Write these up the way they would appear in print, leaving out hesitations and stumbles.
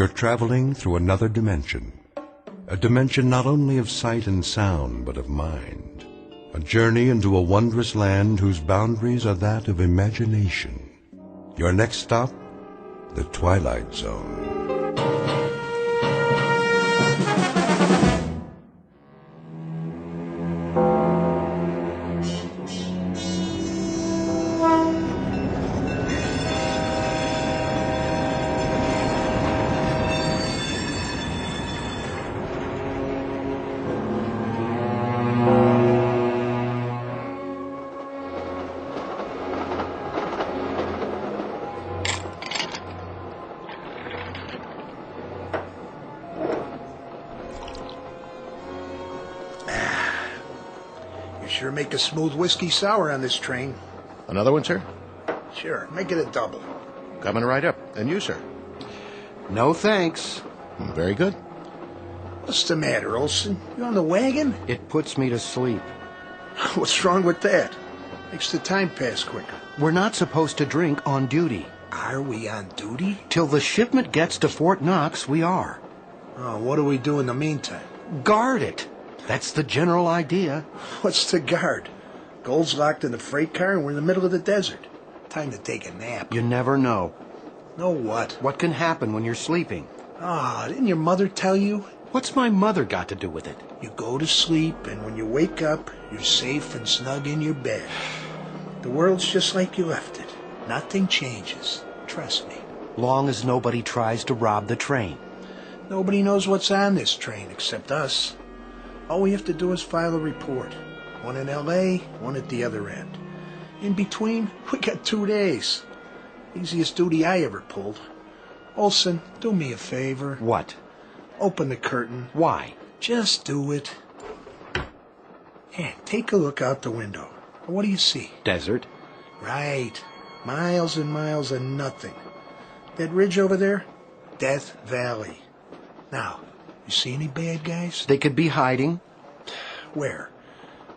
You're traveling through another dimension. A dimension not only of sight and sound, but of mind. A journey into a wondrous land whose boundaries are that of imagination. Your next stop, the Twilight Zone. Sure make a smooth whiskey sour on this train. Another one, sir? Sure, make it a double. Coming right up. And you, sir? No thanks. Very good. What's the matter, Olson? You on the wagon? It puts me to sleep. What's wrong with that? Makes the time pass quicker. We're not supposed to drink on duty. Are we on duty? Till the shipment gets to Fort Knox, we are. Oh, what do we do in the meantime? Guard it. That's the general idea. What's to guard? Gold's locked in the freight car and we're in the middle of the desert. Time to take a nap. You never know. Know what? What can happen when you're sleeping? Ah, didn't your mother tell you? What's my mother got to do with it? You go to sleep, and when you wake up, you're safe and snug in your bed. The world's just like you left it. Nothing changes. Trust me. Long as nobody tries to rob the train. Nobody knows what's on this train except us. All we have to do is file a report. One in L.A., one at the other end. In between, we got 2 days. Easiest duty I ever pulled. Olson, do me a favor. What? Open the curtain. Why? Just do it. Yeah, take a look out the window. What do you see? Desert. Right. Miles and miles of nothing. That ridge over there? Death Valley. Now, you see any bad guys? They could be hiding. Where?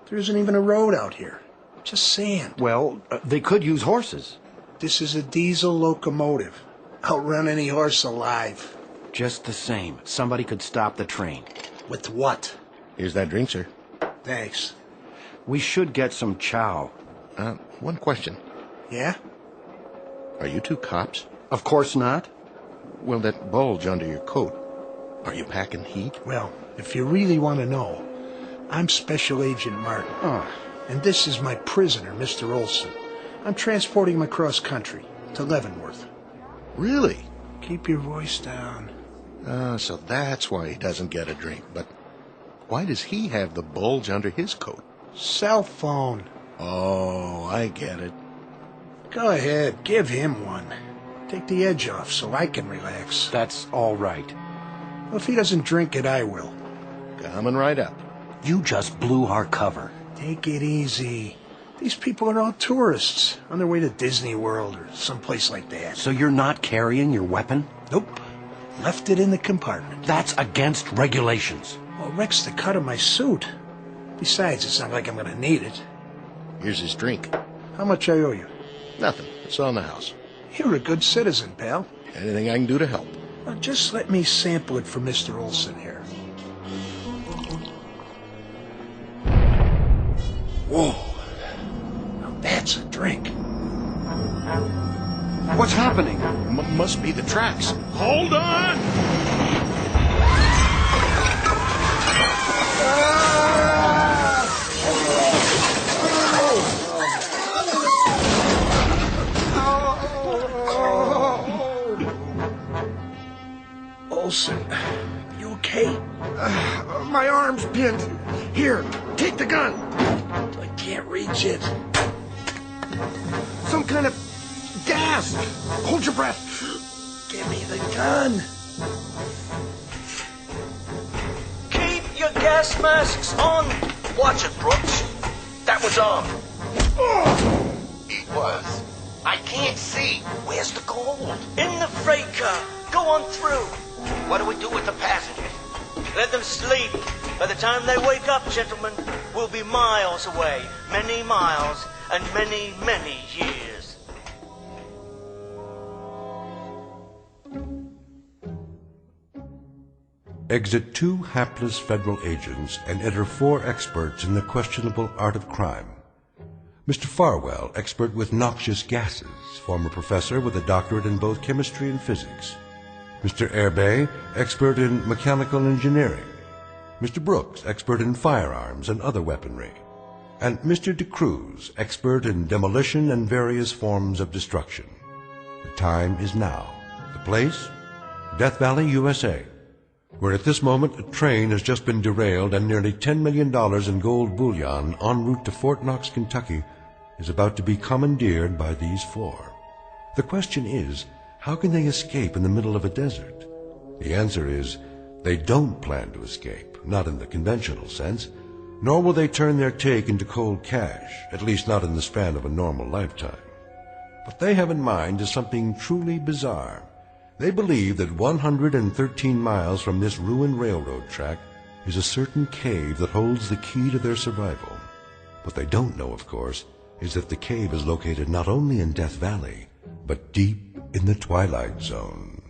There isn't even a road out here. Just sand. Well, they could use horses. This is a diesel locomotive. Outrun any horse alive. Just the same, somebody could stop the train. With what? Here's that drink, sir. Thanks. We should get some chow. One question. Yeah? Are you two cops? Of course not. Well, that bulge under your coat, are you packing heat? Well, if you really want to know, I'm Special Agent Martin. Oh. And this is my prisoner, Mr. Olson. I'm transporting him across country to Leavenworth. Really? Keep your voice down. So that's why he doesn't get a drink. But why does he have the bulge under his coat? Cell phone. Oh, I get it. Go ahead, give him one. Take the edge off so I can relax. That's all right. Well, if he doesn't drink it, I will. Coming right up. You just blew our cover. Take it easy. These people are all tourists on their way to Disney World or someplace like that. So you're not carrying your weapon? Nope. Left it in the compartment. That's against regulations. Well, it wrecks the cut of my suit. Besides, it's not like I'm going to need it. Here's his drink. How much I owe you? Nothing. It's on the house. You're a good citizen, pal. Anything I can do to help. Well, just let me sample it for Mr. Olson here. Whoa. Now that's a drink. What's happening? Must be the tracks. Hold on! Olson, you okay? My arm's pinned. Here, take the gun. I can't reach it. Some kind of gas. Hold your breath. Give me the gun. Keep your gas masks on. Watch it, Brooks. That was on. It was. I can't see. Where's the gold? In the freight car. Go on through. What do we do with the passengers? Let them sleep. By the time they wake up, gentlemen, we'll be miles away. Many miles and many, many years. exit 2 hapless federal agents and enter 4 experts in the questionable art of crime. Mr. Farwell, expert with noxious gases, former professor with a doctorate in both chemistry and physics. Mr. Airbay, expert in mechanical engineering. Mr. Brooks, expert in firearms and other weaponry. And Mr. De Cruz, expert in demolition and various forms of destruction. The time is now. The place? Death Valley, USA, where at this moment a train has just been derailed and nearly $10 million in gold bullion en route to Fort Knox, Kentucky, is about to be commandeered by these 4. The question is, how can they escape in the middle of a desert? The answer is, they don't plan to escape, not in the conventional sense, nor will they turn their take into cold cash, at least not in the span of a normal lifetime. What they have in mind is something truly bizarre. They believe that 113 miles from this ruined railroad track is a certain cave that holds the key to their survival. What they don't know, of course, is that the cave is located not only in Death Valley, but deep in the Twilight Zone.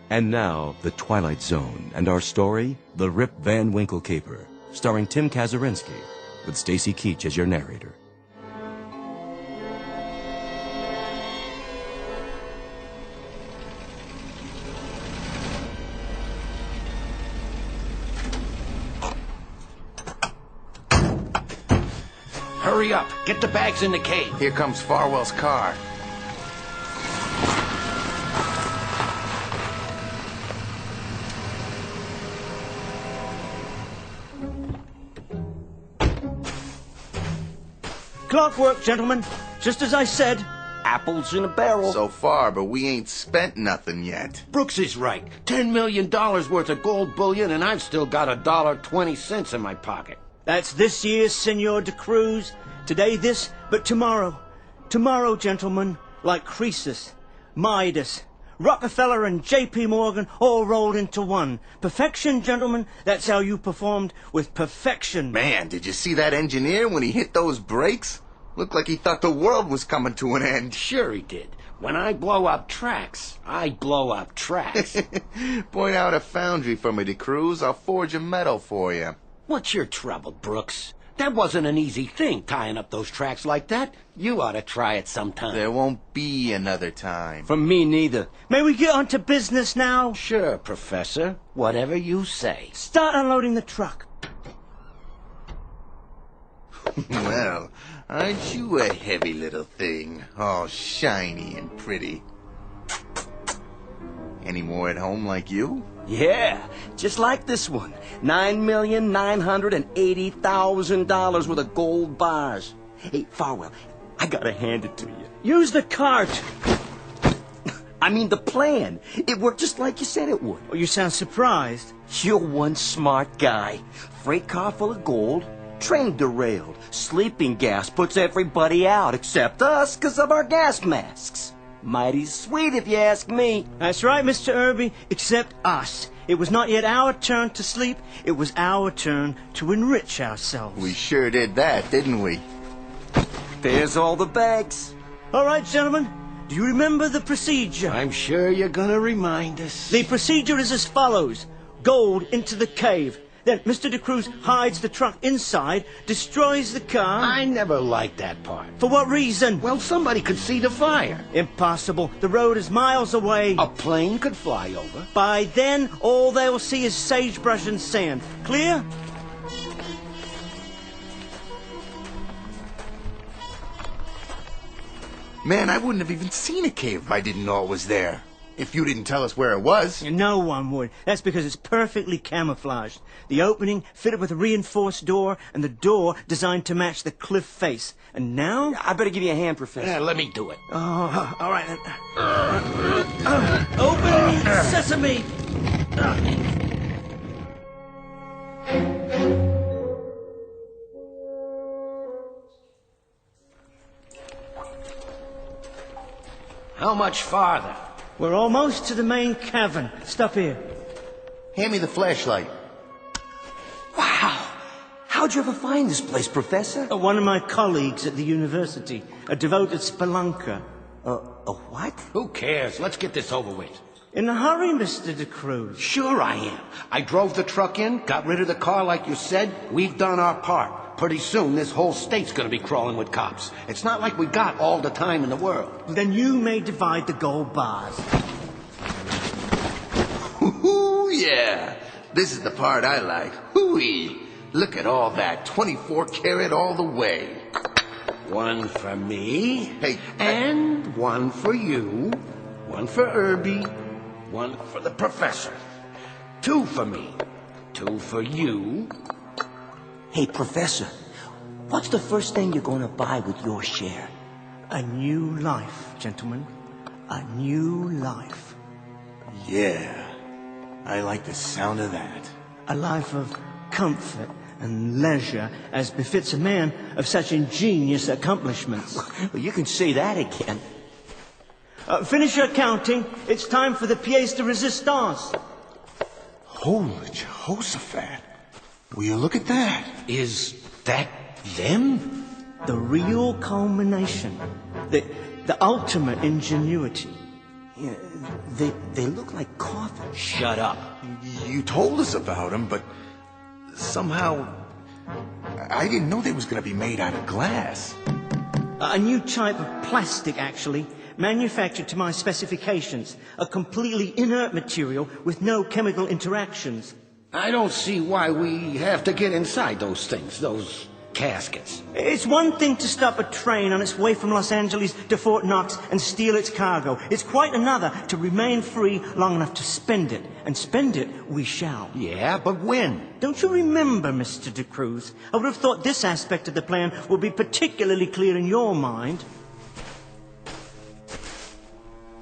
And now, The Twilight Zone, and our story, The Rip Van Winkle Caper, starring Tim Kazurinsky, with Stacy Keach as your narrator. Hurry up. Get the bags in the cave. Here comes Farwell's car. Clockwork, gentlemen. Just as I said. Apples in a barrel. So far, but we ain't spent nothing yet. Brooks is right. $10 million worth of gold bullion, and I've still got $1.20 in my pocket. That's this year's, Senor De Cruz. Today this, but tomorrow. Tomorrow, gentlemen, like Croesus, Midas, Rockefeller and J.P. Morgan all rolled into one. Perfection, gentlemen. That's how you performed, with perfection. Man, did you see that engineer when he hit those brakes? Looked like he thought the world was coming to an end. Sure he did. When I blow up tracks, I blow up tracks. Point out a foundry for me, De Cruz. I'll forge a metal for you. What's your trouble, Brooks? That wasn't an easy thing, tying up those tracks like that. You ought to try it sometime. There won't be another time. For me, neither. May we get on to business now? Sure, Professor. Whatever you say. Start unloading the truck. Well, aren't you a heavy little thing? All shiny and pretty. Any more at home like you? Yeah, just like this one. $9,980,000 worth of gold bars. Hey, Farwell, I gotta hand it to you. Use the cart. I mean the plan. It worked just like you said it would. Oh, you sound surprised. You're one smart guy. Freight car full of gold, train derailed, sleeping gas puts everybody out except us because of our gas masks. Mighty sweet if you ask me. That's right, Mr. Irby, except us. It was not yet our turn to sleep. It was our turn to enrich ourselves. We sure did that, didn't we? There's all the bags. All right, gentlemen. Do you remember the procedure? I'm sure you're gonna remind us. The procedure is as follows. Gold into the cave. Then Mr. De Cruz hides the truck inside, destroys the car. I never liked that part. For what reason? Well, somebody could see the fire. Impossible. The road is miles away. A plane could fly over. By then, all they will see is sagebrush and sand. Clear? Man, I wouldn't have even seen a cave if I didn't know it was there. If you didn't tell us where it was. No one would. That's because it's perfectly camouflaged. The opening fitted with a reinforced door, and the door designed to match the cliff face. And now? I better give you a hand, Professor. Yeah, let me do it. Oh, all right then. Open sesame! How much farther? We're almost to the main cavern. Stop here. Hand me the flashlight. Wow! How How'd you ever find this place, Professor? One of my colleagues at the university, a devoted spelunker. A what? Who cares? Let's get this over with. In a hurry, Mr. De Cruz. Sure I am. I drove the truck in, got rid of the car like you said. We've done our part. Pretty soon, this whole state's gonna be crawling with cops. It's not like we got all the time in the world. Then you may divide the gold bars. Ooh, yeah. This is the part I like. Hooey. Look at all that. 24 karat all the way. One for me. Hey, and one for you. One for Irby. One for the professor. 2 for me. 2 for you. Hey, Professor, what's the first thing you're going to buy with your share? A new life, gentlemen. A new life. Yeah. I like the sound of that. A life of comfort and leisure, as befits a man of such ingenious accomplishments. Well, you can say that again. Finish your counting. It's time for the pièce de résistance. Holy Jehoshaphat. Will you look at that? Is that them? The real culmination. The ultimate ingenuity. Yeah, they look like coffins. Shut up. You told us about them, but somehow I didn't know they was going to be made out of glass. A new type of plastic, actually, manufactured to my specifications. A completely inert material with no chemical interactions. I don't see why we have to get inside those things, those caskets. It's one thing to stop a train on its way from Los Angeles to Fort Knox and steal its cargo. It's quite another to remain free long enough to spend it. And spend it we shall. Yeah, but when? Don't you remember, Mr. De Cruz? I would have thought this aspect of the plan would be particularly clear in your mind.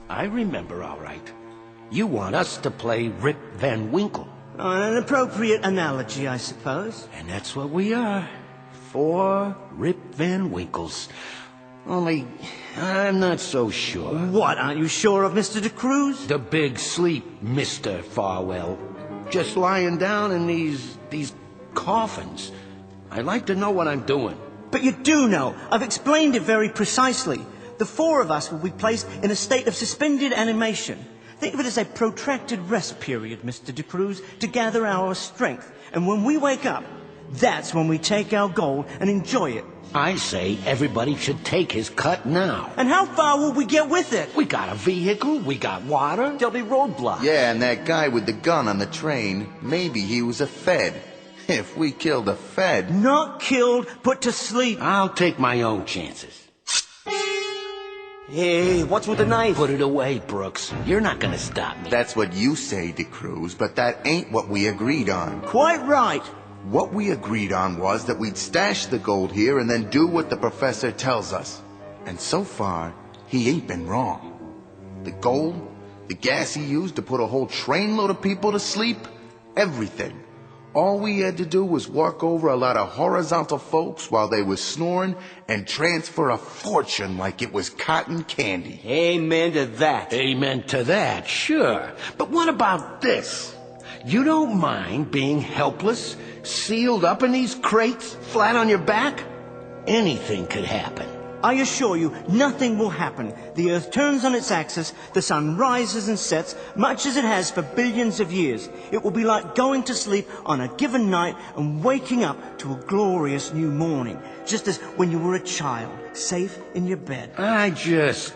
I remember, all right. You want us to play Rip Van Winkle. An appropriate analogy, I suppose. And that's what we are. 4 Rip Van Winkles. Only, I'm not so sure. What, aren't you sure of, Mr. De Cruz? The big sleep, Mr. Farwell. Just lying down in these coffins. I'd like to know what I'm doing. But you do know. I've explained it very precisely. The 4 of us will be placed in a state of suspended animation. Think of it as a protracted rest period, Mr. De Cruz, to gather our strength. And when we wake up, that's when we take our gold and enjoy it. I say everybody should take his cut now. And how far will we get with it? We got a vehicle, we got water. There'll be roadblocks. Yeah, and that guy with the gun on the train, maybe he was a Fed. If we killed a Fed... Not killed, put to sleep. I'll take my own chances. Hey, what's with the knife? Put it away, Brooks. You're not gonna stop me. That's what you say, De Cruz, but that ain't what we agreed on. Quite right. What we agreed on was that we'd stash the gold here and then do what the professor tells us. And so far, he ain't been wrong. The gold, the gas he used to put a whole trainload of people to sleep, everything. All we had to do was walk over a lot of horizontal folks while they was snoring and transfer a fortune like it was cotton candy. Amen to that. Amen to that, sure. But what about this? You don't mind being helpless, sealed up in these crates, flat on your back? Anything could happen. I assure you, nothing will happen. The Earth turns on its axis, the sun rises and sets, much as it has for billions of years. It will be like going to sleep on a given night and waking up to a glorious new morning, just as when you were a child, safe in your bed. I just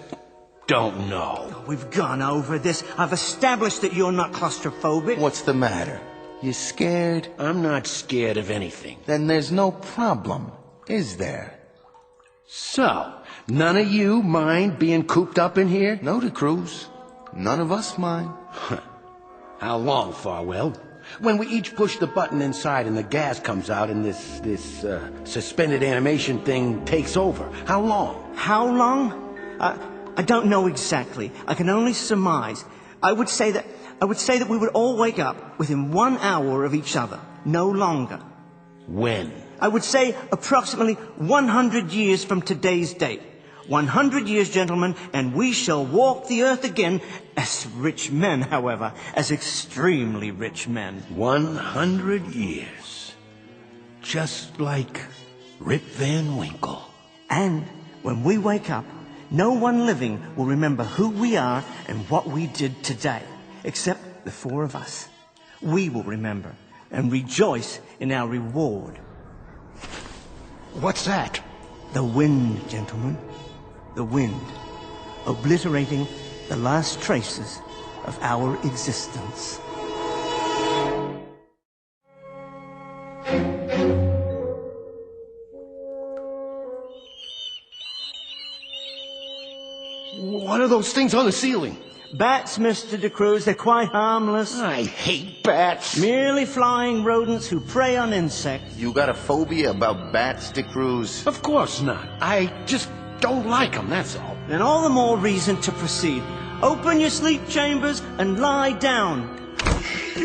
don't know. We've gone over this. I've established that you're not claustrophobic. What's the matter? You scared? I'm not scared of anything. Then there's no problem, is there? So, none of you mind being cooped up in here? No, De Cruz. None of us mind. How long, Farwell? When we each push the button inside and the gas comes out and this suspended animation thing takes over. How long? How long? I don't know exactly. I can only surmise. I would say that we would all wake up within 1 hour of each other, no longer. When? I would say approximately 100 years from today's date. 100 years, gentlemen, and we shall walk the earth again as rich men, however, as extremely rich men. 100 years. Just like Rip Van Winkle. And when we wake up, no one living will remember who we are and what we did today, except the four of us. We will remember and rejoice in our reward. What's that? The wind, gentlemen. The wind, obliterating the last traces of our existence. What are those things on the ceiling? Bats, Mr. De Cruz, they're quite harmless. I hate bats. Merely flying rodents who prey on insects. You got a phobia about bats, De Cruz? Of course not. I just don't like them, that's all. Then all the more reason to proceed. Open your sleep chambers and lie down.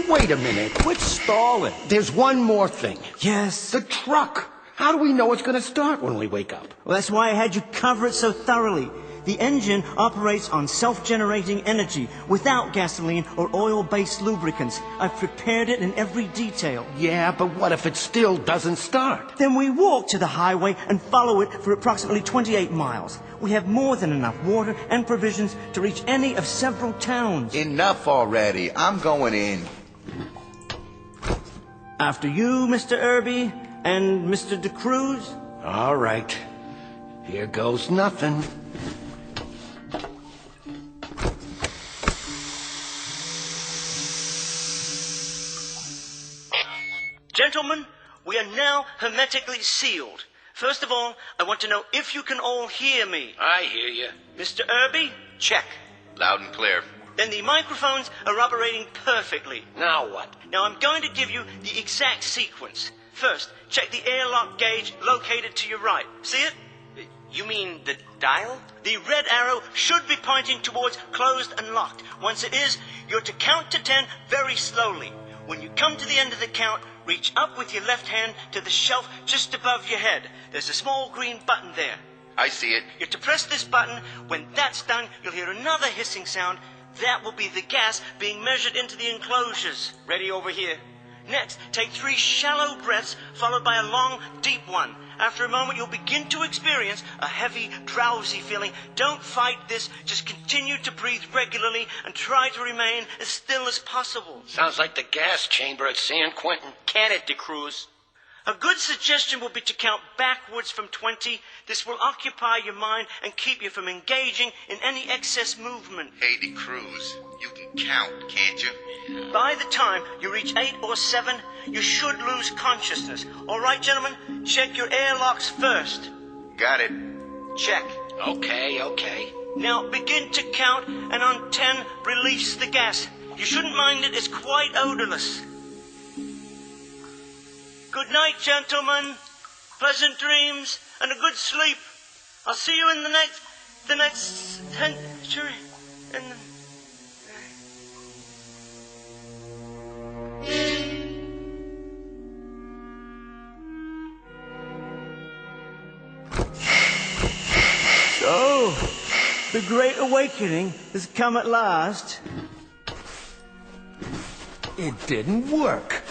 Wait a minute. Quit stalling. There's one more thing. Yes. The truck. How do we know it's going to start when we wake up? Well, that's why I had you cover it so thoroughly. The engine operates on self-generating energy without gasoline or oil-based lubricants. I've prepared it in every detail. Yeah, but what if it still doesn't start? Then we walk to the highway and follow it for approximately 28 miles. We have more than enough water and provisions to reach any of several towns. Enough already. I'm going in. After you, Mr. Irby, and Mr. De Cruz. All right. Here goes nothing. Gentlemen, we are now hermetically sealed. First of all, I want to know if you can all hear me. I hear you. Mr. Irby? Check. Loud and clear. Then the microphones are operating perfectly. Now what? Now I'm going to give you the exact sequence. First, check the airlock gauge located to your right. See it? You mean the dial? The red arrow should be pointing towards closed and locked. Once it is, you're to count to 10 very slowly. When you come to the end of the count, reach up with your left hand to the shelf just above your head. There's a small green button there. I see it. You're to press this button. When that's done, you'll hear another hissing sound. That will be the gas being measured into the enclosures. Ready over here. Next, take 3 shallow breaths, followed by a long, deep one. After a moment, you'll begin to experience a heavy, drowsy feeling. Don't fight this. Just continue to breathe regularly and try to remain as still as possible. Sounds like the gas chamber at San Quentin. Can it, De Cruz? A good suggestion would be to count backwards from 20. This will occupy your mind and keep you from engaging in any excess movement. Hey, De Cruz, you can count, can't you? By the time you reach 8 or 7, you should lose consciousness. All right, gentlemen, check your airlocks first. Got it. Check. Okay. Now begin to count, and on 10, release the gas. You shouldn't mind it, it's quite odorless. Good night, gentlemen. Pleasant dreams and a good sleep. I'll see you in the next century. So, the Great Awakening has come at last. It didn't work.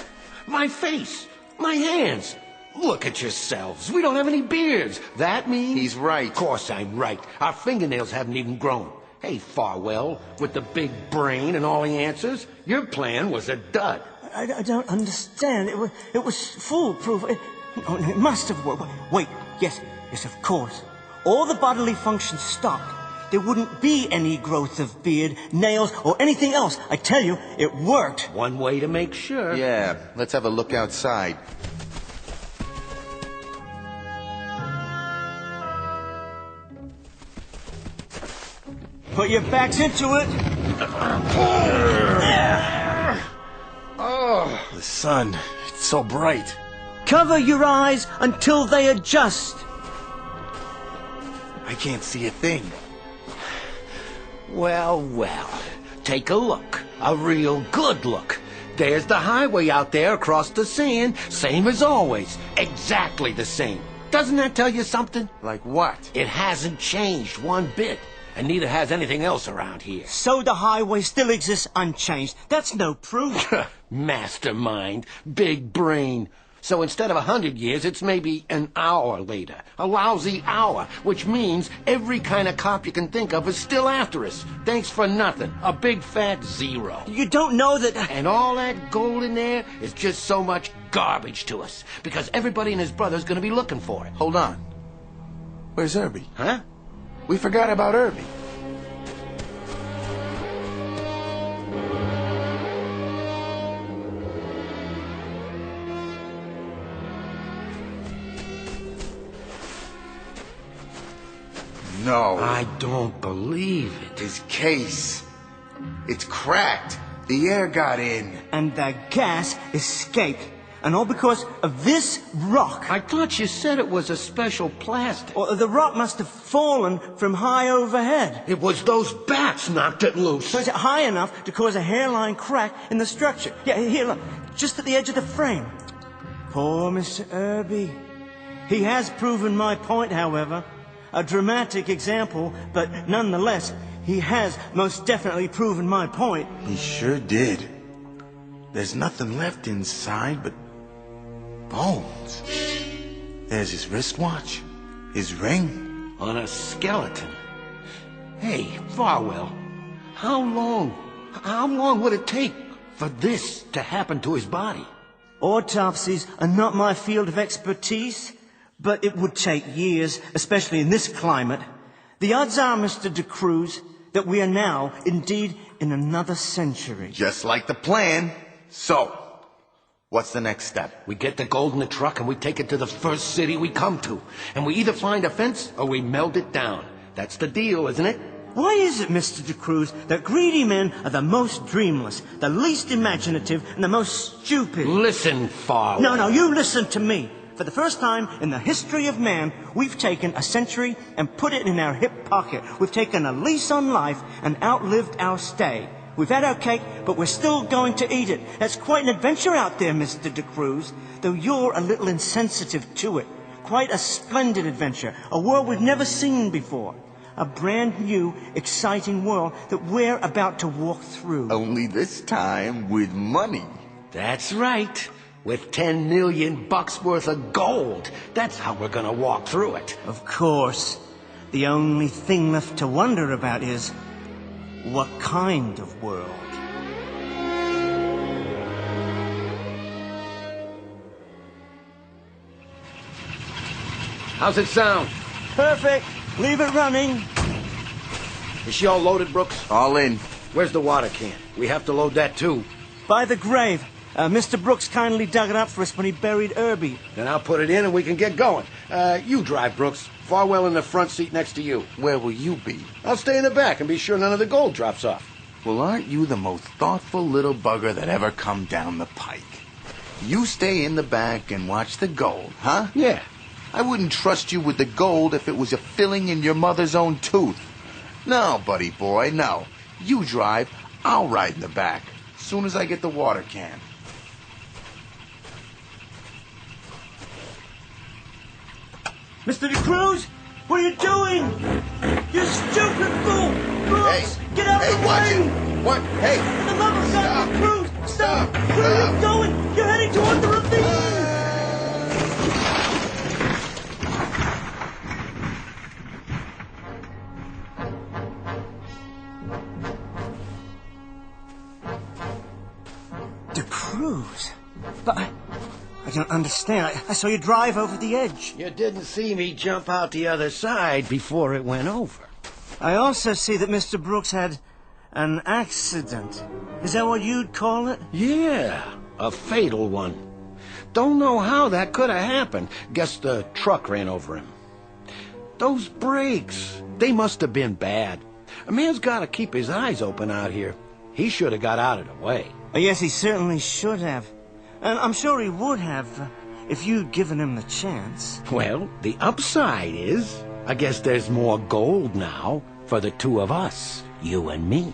My face, my hands. Look at yourselves. We don't have any beards. That means... He's right. Of course I'm right. Our fingernails haven't even grown. Hey, Farwell, with the big brain and all the answers, your plan was a dud. I don't understand. It was foolproof. It must have worked. Wait, yes, of course. All the bodily functions stopped. There wouldn't be any growth of beard, nails, or anything else. I tell you, it worked. One way to make sure. Yeah, let's have a look outside. Put your backs into it. Oh, the sun. It's so bright. Cover your eyes until they adjust. I can't see a thing. Well, take a look. A real good look. There's the highway out there across the sand, same as always. Exactly the same. Doesn't that tell you something? Like what? It hasn't changed one bit, and neither has anything else around here. So the highway still exists unchanged. That's no proof. Mastermind, big brain. So instead of 100 years, it's maybe an hour later. A lousy hour, which means every kind of cop you can think of is still after us. Thanks for nothing. A big fat zero. You don't know that... And all that gold in there is just so much garbage to us. Because everybody and his brother's gonna be looking for it. Hold on. Where's Herbie? Huh? We forgot about Herbie. No. I don't believe it. His case. It's cracked. The air got in. And the gas escaped. And all because of this rock. I thought you said it was a special plastic. Or the rock must have fallen from high overhead. It was those bats knocked it loose. Was it high enough to cause a hairline crack in the structure? Yeah, here, look. Just at the edge of the frame. Poor Mr. Herbie. He has proven my point, however. A dramatic example, but nonetheless, he has most definitely proven my point. He sure did. There's nothing left inside but bones. There's his wristwatch, his ring. On a skeleton. Hey, Farwell, how long would it take for this to happen to his body? Autopsies are not my field of expertise, but it would take years, especially in this climate. The odds are, Mr. De Cruz, that we are now, indeed, in another century. Just like the plan. So, what's the next step? We get the gold in the truck and we take it to the first city we come to. And we either find a fence or we melt it down. That's the deal, isn't it? Why is it, Mr. De Cruz, that greedy men are the most dreamless, the least imaginative, and the most stupid? Listen, Farwell. No, you listen to me. For the first time in the history of man, we've taken a century and put it in our hip pocket. We've taken a lease on life and outlived our stay. We've had our cake, but we're still going to eat it. That's quite an adventure out there, Mr. De Cruz, though you're a little insensitive to it. Quite a splendid adventure, a world we've never seen before. A brand new, exciting world that we're about to walk through. Only this time with money. That's right. With $10 million worth of gold. That's how we're gonna walk through it. Of course. The only thing left to wonder about is, what kind of world? How's it sound? Perfect. Leave it running. Is she all loaded, Brooks? All in. Where's the water can? We have to load that too. By the grave. Mr. Brooks kindly dug it up for us when he buried Herbie. Then I'll put it in and we can get going. You drive, Brooks. Farwell in the front seat next to you. Where will you be? I'll stay in the back and be sure none of the gold drops off. Well, aren't you the most thoughtful little bugger that ever come down the pike? You stay in the back and watch the gold, huh? Yeah. I wouldn't trust you with the gold if it was a filling in your mother's own tooth. No, buddy boy, no. You drive, I'll ride in the back. As soon as I get the water can. Mr. De Cruz, what are you doing? You stupid fool! Brooks, get out of the watch way! it! What? Hey! For the love of God, De Cruz, stop! Where are you going? You're heading toward the ravine! De Cruz? But I don't understand. I saw you drive over the edge. You didn't see me jump out the other side before it went over. I also see that Mr. Brooks had an accident. Is that what you'd call it? Yeah, a fatal one. Don't know how that could have happened. Guess the truck ran over him. Those brakes, they must have been bad. A man's got to keep his eyes open out here. He should have got out of the way. Yes, he certainly should have. And I'm sure he would have if you'd given him the chance. Well, the upside is, I guess there's more gold now for the two of us, you and me.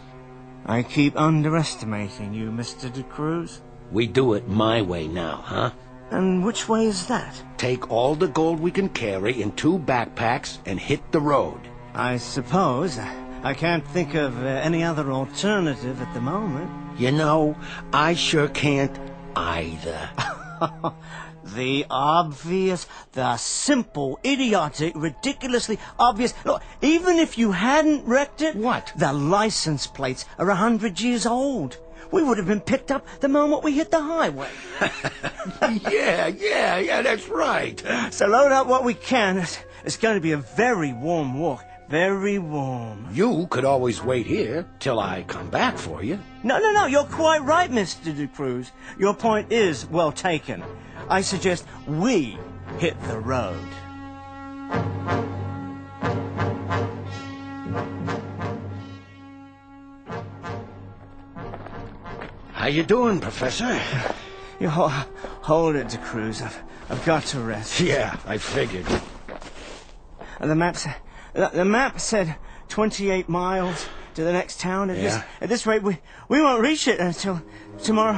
I keep underestimating you, Mr. De Cruz. We do it my way now, huh? And which way is that? Take all the gold we can carry in 2 backpacks and hit the road. I suppose. I can't think of any other alternative at the moment. You know, I sure can't either. the obvious, the simple, idiotic, ridiculously obvious. Look, even if you hadn't wrecked it... What? The license plates are 100 years old. We would have been picked up the moment we hit the highway. Yeah, that's right. So load up what we can. It's going to be a very warm walk. Very warm. You could always wait here till I come back for you. No, you're quite right, Mr. De Cruz. Your point is well taken. I suggest we hit the road. How you doing, Professor? You hold it, De Cruz. I've got to rest. Yeah, I figured. The map said 28 miles to the next town. At this rate, we won't reach it until tomorrow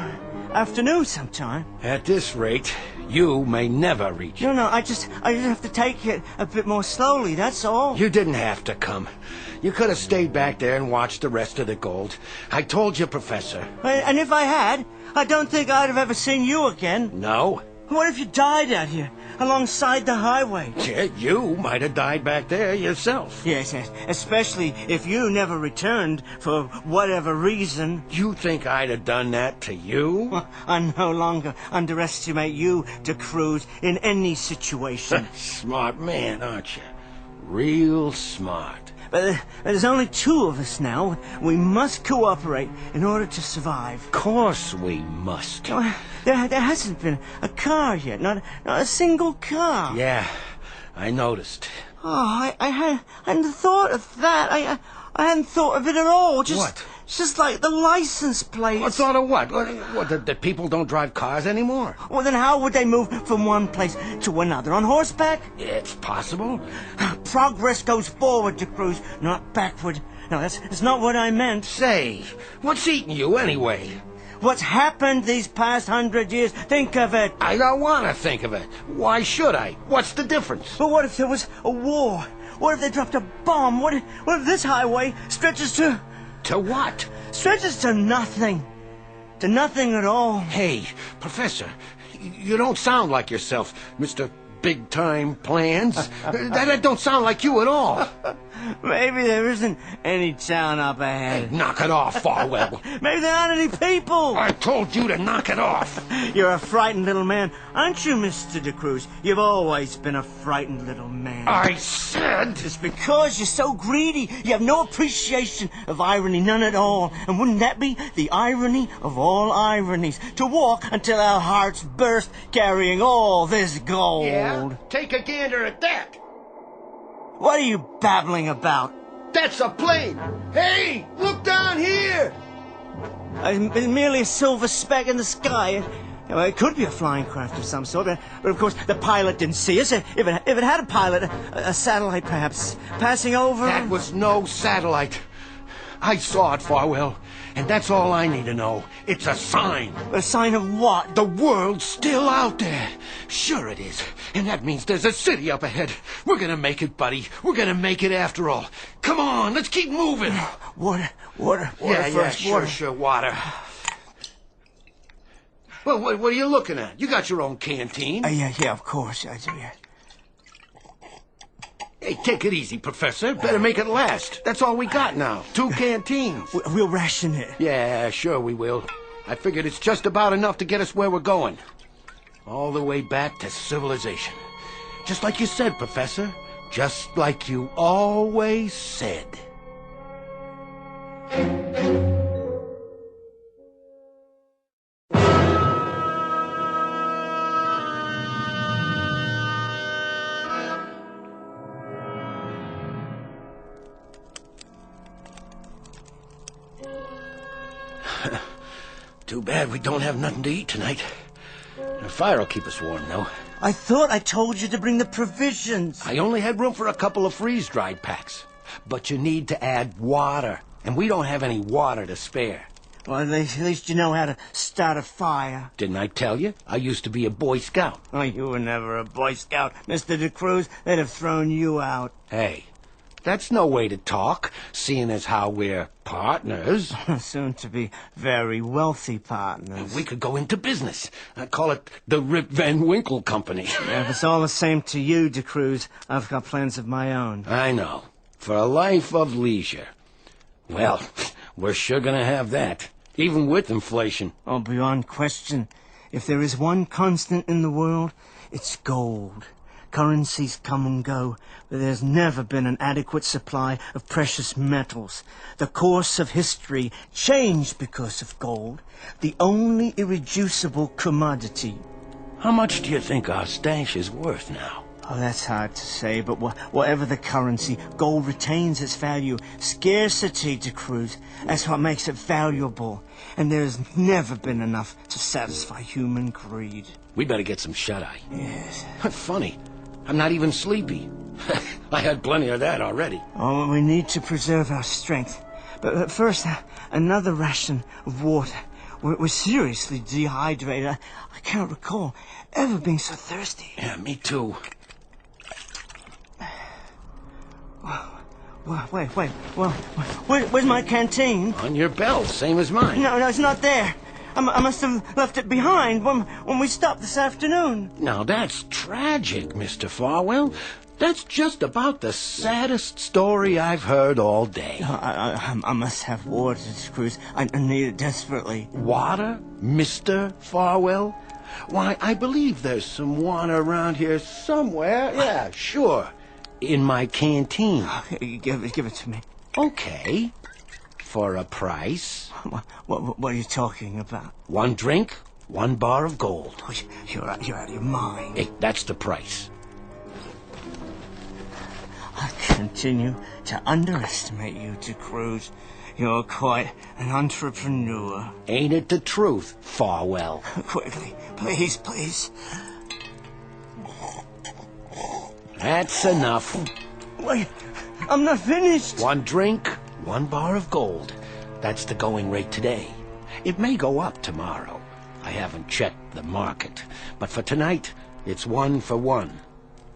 afternoon sometime. At this rate, you may never reach it. No, I just have to take it a bit more slowly, that's all. You didn't have to come. You could have stayed back there and watched the rest of the gold. I told you, Professor. And if I had, I don't think I'd have ever seen you again. No? What if you died out here, alongside the highway? Yeah, you might have died back there yourself. Yes, especially if you never returned for whatever reason. You think I'd have done that to you? Well, I no longer underestimate you, De Cruz, in any situation. Smart man, aren't you? Real smart. But there's only two of us now. We must cooperate in order to survive. Of course we must. There hasn't been a car yet, not a single car. Yeah, I noticed. Oh, I hadn't thought of that. I hadn't thought of it at all. What? Just like the license plates. What thought of what? What, that people don't drive cars anymore? Well, then how would they move from one place to another? On horseback? It's possible. Progress goes forward, De Cruz, not backward. No, that's not what I meant. Say, what's eating you anyway? What's happened these past 100 years? Think of it. I don't want to think of it. Why should I? What's the difference? But what if there was a war? What if they dropped a bomb? What if this highway stretches to... To what? Stretches to nothing. To nothing at all. Hey, Professor, you don't sound like yourself, Mr. Big-time plans. that don't sound like you at all. Maybe there isn't any town up ahead. Hey, knock it off, Farwell. Maybe there aren't any people. I told you to knock it off. You're a frightened little man, aren't you, Mr. De Cruz? You've always been a frightened little man. I said... It's because you're so greedy. You have no appreciation of irony, none at all. And wouldn't that be the irony of all ironies? To walk until our hearts burst, carrying all this gold. Yeah? Take a gander at that. What are you babbling about? That's a plane! Hey, look down here! It's merely a silver speck in the sky. It could be a flying craft of some sort, but of course the pilot didn't see us. If it had a pilot, a satellite perhaps, passing over... That was no satellite. I saw it, Farwell, and that's all I need to know. It's a sign. A sign of what? The world's still out there. Sure it is. And that means there's a city up ahead. We're gonna make it, buddy. We're gonna make it after all. Come on, let's keep moving. Water first. Sure, water. Well, what are you looking at? You got your own canteen. Yeah, of course. I do, yeah. Hey, take it easy, Professor. Better make it last. That's all we got now. 2 canteens. We'll ration it. Yeah, sure we will. I figured it's just about enough to get us where we're going. All the way back to civilization. Just like you said, Professor. Just like you always said. Too bad we don't have nothing to eat tonight. The fire'll keep us warm, though. I thought I told you to bring the provisions. I only had room for a couple of freeze-dried packs. But you need to add water, and we don't have any water to spare. Well, at least you know how to start a fire. Didn't I tell you? I used to be a Boy Scout. Oh, you were never a Boy Scout, Mr. De Cruz. They'd have thrown you out. Hey, That's no way to talk, seeing as how we're partners. Soon to be very wealthy partners. We could go into business. I call it the Rip Van Winkle Company. If it's all the same to you, De Cruz, I've got plans of my own. I know. For a life of leisure. Well, we're sure gonna have that, even with inflation. Oh, beyond question. If there is one constant in the world, it's gold. Currencies come and go, but there's never been an adequate supply of precious metals. The course of history changed because of gold, the only irreducible commodity. How much do you think our stash is worth now? Oh, that's hard to say, but whatever the currency, gold retains its value. Scarcity, De Cruz, that's what makes it valuable. And there's never been enough to satisfy human greed. We better get some shut-eye. Yes. Funny. I'm not even sleepy. I had plenty of that already. Oh, we need to preserve our strength. But first, another ration of water. We're seriously dehydrated. I can't recall ever being so thirsty. Yeah, me too. Wait. Well, where's my canteen? On your belt, same as mine. No, it's not there. I must have left it behind when we stopped this afternoon. Now, that's tragic, Mr. Farwell. That's just about the saddest story I've heard all day. I must have water, Cruz. I need it desperately. Water, Mr. Farwell? Why, I believe there's some water around here somewhere. Yeah, sure. In my canteen. Give it to me. Okay. For a price. What are you talking about? 1 drink, 1 bar of gold. Oh, you're out of your mind. Hey, that's the price. I continue to underestimate you, De Cruz. You're quite an entrepreneur. Ain't it the truth, Farwell? Quickly, please. That's enough. Wait, I'm not finished. 1 drink, 1 bar of gold. That's the going rate today. It may go up tomorrow. I haven't checked the market. But for tonight, it's 1 for 1.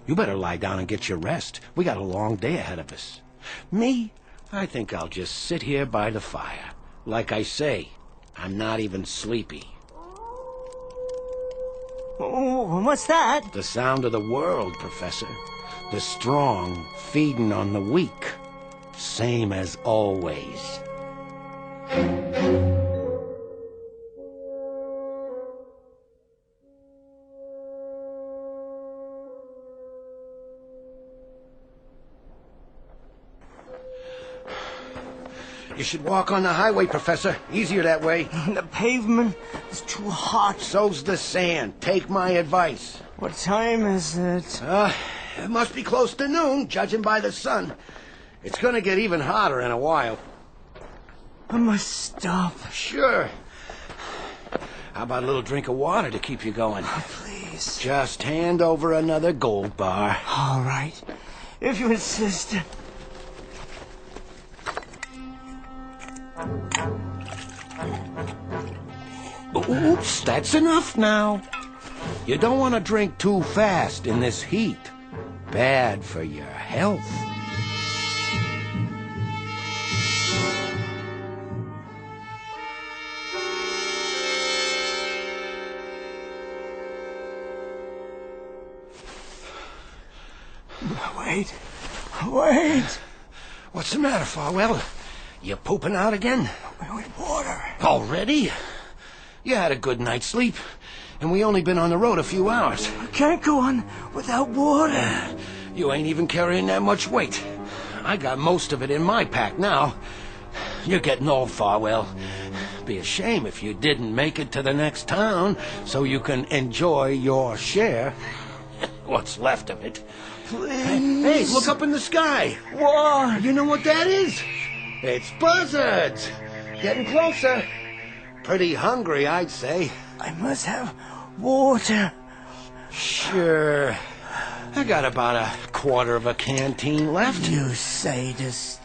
You better lie down and get your rest. We got a long day ahead of us. Me, I think I'll just sit here by the fire. Like I say, I'm not even sleepy. What's that? The sound of the world, Professor. The strong feeding on the weak. Same as always. You should walk on the highway, Professor. Easier that way. The pavement is too hot. So's the sand. Take my advice. What time is it? It must be close to noon, judging by the sun. It's gonna get even hotter in a while. I must stop. Sure. How about a little drink of water to keep you going? Oh, please. Just hand over another gold bar. All right. If you insist. Oops, that's enough now. You don't want to drink too fast in this heat. Bad for your health. Wait. What's the matter, Farwell? You pooping out again? Water. Already? You had a good night's sleep, and we only been on the road a few hours. I can't go on without water. You ain't even carrying that much weight. I got most of it in my pack now. You're getting old, Farwell. Be a shame if you didn't make it to the next town so you can enjoy your share. What's left of it. Please. Hey, look up in the sky. What? You know what that is? It's buzzards. Getting closer. Pretty hungry, I'd say. I must have water. Sure. I got about a quarter of a canteen left. You sadist.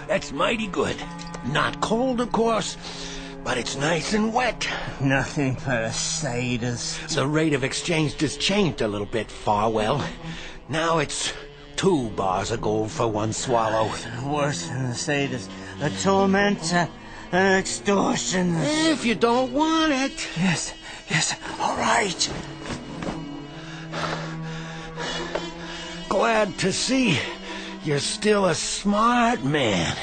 That's mighty good. Not cold, of course, but it's nice and wet. Nothing but a sadist. The rate of exchange just changed a little bit, Farwell. Now it's 2 bars of gold for 1 swallow. Worse than a sadist. A tormentor. An extortionist. If you don't want it. Yes, all right. Glad to see you're still a smart man.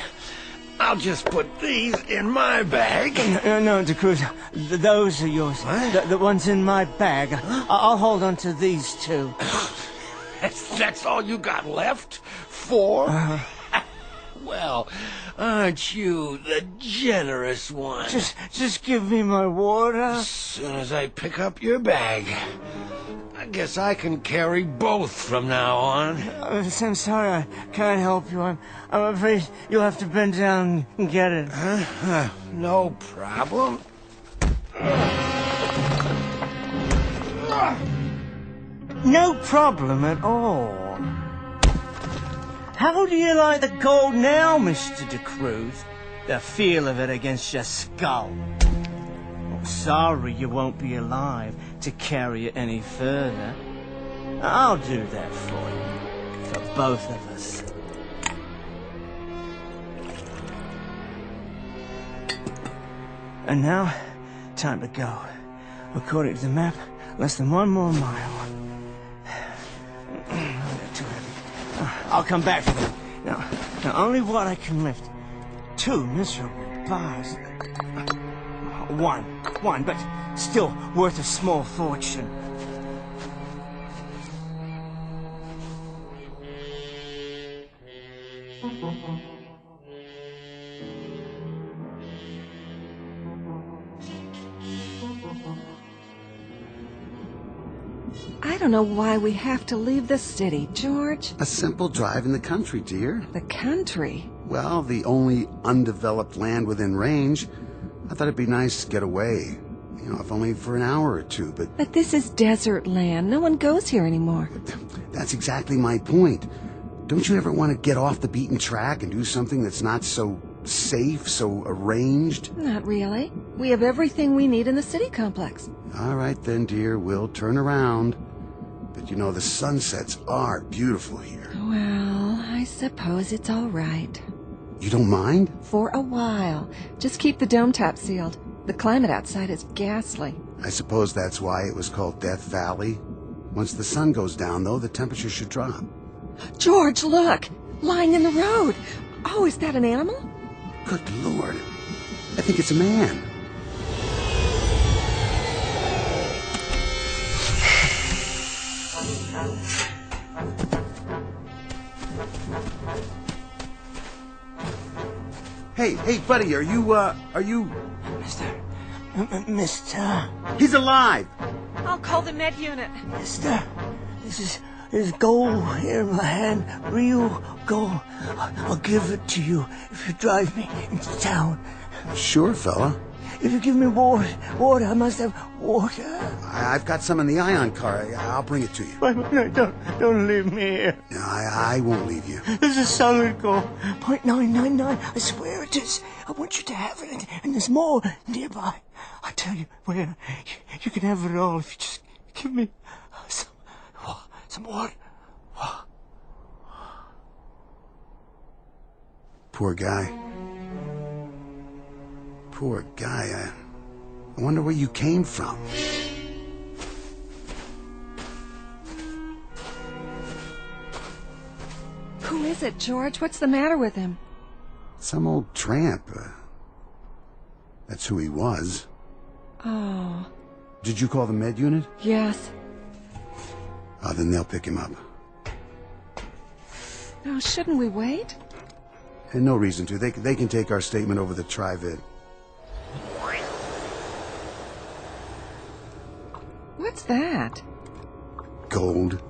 I'll just put these in my bag. No, DeCruz, those are yours. What? The ones in my bag. I'll hold on to these 2. That's all you got left? 4? Well, aren't you the generous one? Just give me my water. As soon as I pick up your bag, I guess I can carry both from now on. I'm sorry I can't help you. I'm afraid you'll have to bend down and get it. No problem. No problem at all. How do you like the gold now, Mr. DeCruz? The feel of it against your skull. Oh, sorry you won't be alive to carry it any further. I'll do that for you. For both of us. And now, time to go. According to the map, less than 1 more mile. Too heavy. I'll come back for them. Now, only what I can lift. 2 miserable bars. One, but still worth a small fortune. I don't know why we have to leave the city, George. A simple drive in the country, dear. The country? Well, the only undeveloped land within range. I thought it'd be nice to get away. You know, if only for an hour or 2, but... But this is desert land. No one goes here anymore. That's exactly my point. Don't you ever want to get off the beaten track and do something that's not so safe, so arranged? Not really. We have everything we need in the city complex. All right then, dear. We'll turn around. But you know, the sunsets are beautiful here. Well, I suppose it's all right. You don't mind? For a while. Just keep the dome top sealed. The climate outside is ghastly. I suppose that's why it was called Death Valley. Once the sun goes down, though, the temperature should drop. George, look! Lying in the road! Oh, is that an animal? Good Lord. I think it's a man. Hey, buddy, are you... Mister... He's alive! I'll call the med unit. Mister, there's gold here in my hand. Real gold. I'll give it to you if you drive me into town. Sure, fella. If you give me water, I must have water. I've got some in the ion car. I'll bring it to you. No, don't leave me here. No, I won't leave you. There's a solid gold. 0.999. I swear it is. I want you to have it, and there's more nearby. I tell you where. You can have it all if you just give me some water. Poor guy. Poor guy. I wonder where you came from. Who is it, George? What's the matter with him? Some old tramp. That's who he was. Oh. Did you call the med unit? Yes. Oh, then they'll pick him up. Oh, shouldn't we wait? And no reason to. They can take our statement over the tri-vid. What's that? Gold.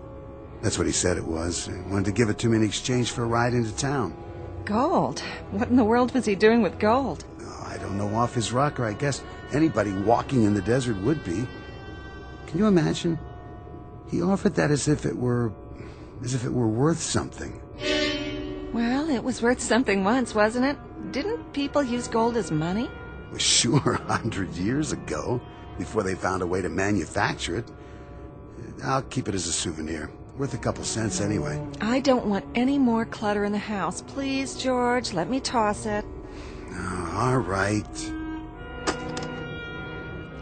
That's what he said it was. He wanted to give it to me in exchange for a ride into town. Gold? What in the world was he doing with gold? Oh, I don't know off his rocker. I guess anybody walking in the desert would be. Can you imagine? He offered that as if it were worth something. Well, it was worth something once, wasn't it? Didn't people use gold as money? Well, sure, 100 years ago, before they found a way to manufacture it. I'll keep it as a souvenir. Worth a couple cents anyway. I don't want any more clutter in the house. Please, George, let me toss it. Oh, all right.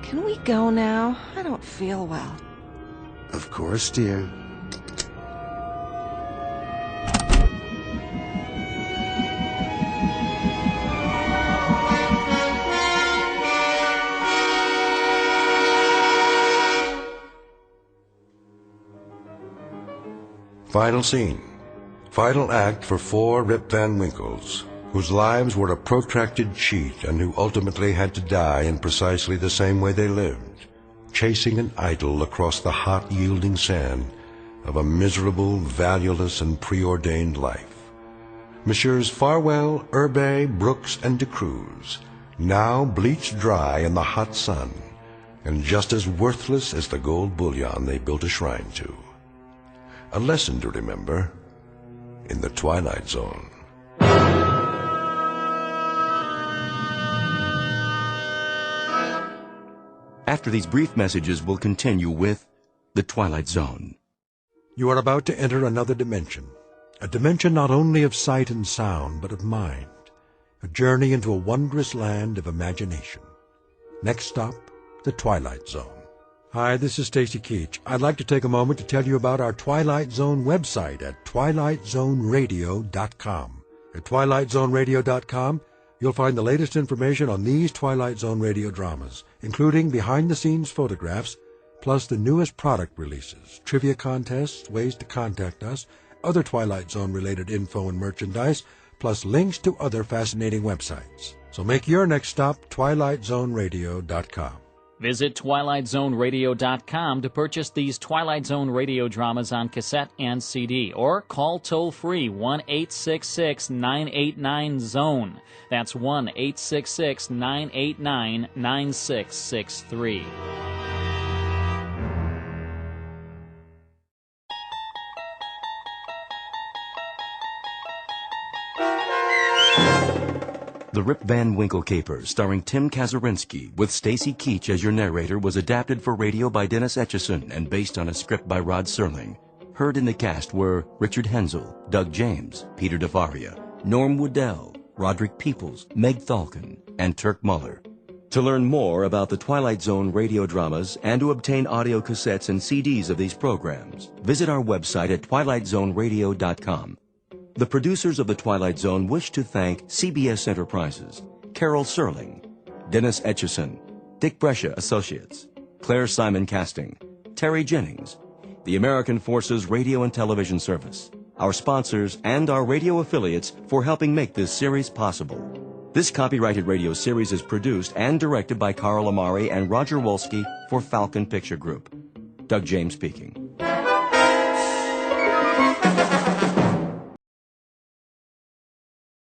Can we go now? I don't feel well. Of course, dear. Final scene. Final act for 4 Rip Van Winkles, whose lives were a protracted cheat and who ultimately had to die in precisely the same way they lived, chasing an idol across the hot, yielding sand of a miserable, valueless, and preordained life. Messieurs Farwell, Herbe, Brooks, and De Cruz, now bleached dry in the hot sun, and just as worthless as the gold bullion they built a shrine to. A lesson to remember in the Twilight Zone. After these brief messages, we'll continue with The Twilight Zone. You are about to enter another dimension. A dimension not only of sight and sound, but of mind. A journey into a wondrous land of imagination. Next stop, the Twilight Zone. Hi, this is Stacy Keach. I'd like to take a moment to tell you about our Twilight Zone website at twilightzoneradio.com. At twilightzoneradio.com, you'll find the latest information on these Twilight Zone radio dramas, including behind-the-scenes photographs, plus the newest product releases, trivia contests, ways to contact us, other Twilight Zone-related info and merchandise, plus links to other fascinating websites. So make your next stop twilightzoneradio.com. Visit twilightzoneradio.com to purchase these Twilight Zone radio dramas on cassette and CD, or call toll-free 1-866-989-ZONE. That's 1-866-989-9663. The Rip Van Winkle Capers, starring Tim Kazurinsky, with Stacy Keach as your narrator, was adapted for radio by Dennis Etchison and based on a script by Rod Serling. Heard in the cast were Richard Hensel, Doug James, Peter DeFaria, Norm Woodell, Roderick Peoples, Meg Thalken, and Turk Muller. To learn more about the Twilight Zone radio dramas and to obtain audio cassettes and CDs of these programs, visit our website at twilightzoneradio.com. The producers of The Twilight Zone wish to thank CBS Enterprises, Carol Serling, Dennis Etchison, Dick Brescia Associates, Claire Simon Casting, Terry Jennings, the American Forces Radio and Television Service, our sponsors, and our radio affiliates for helping make this series possible. This copyrighted radio series is produced and directed by Carl Amari and Roger Wolski for Falcon Picture Group. Doug James speaking.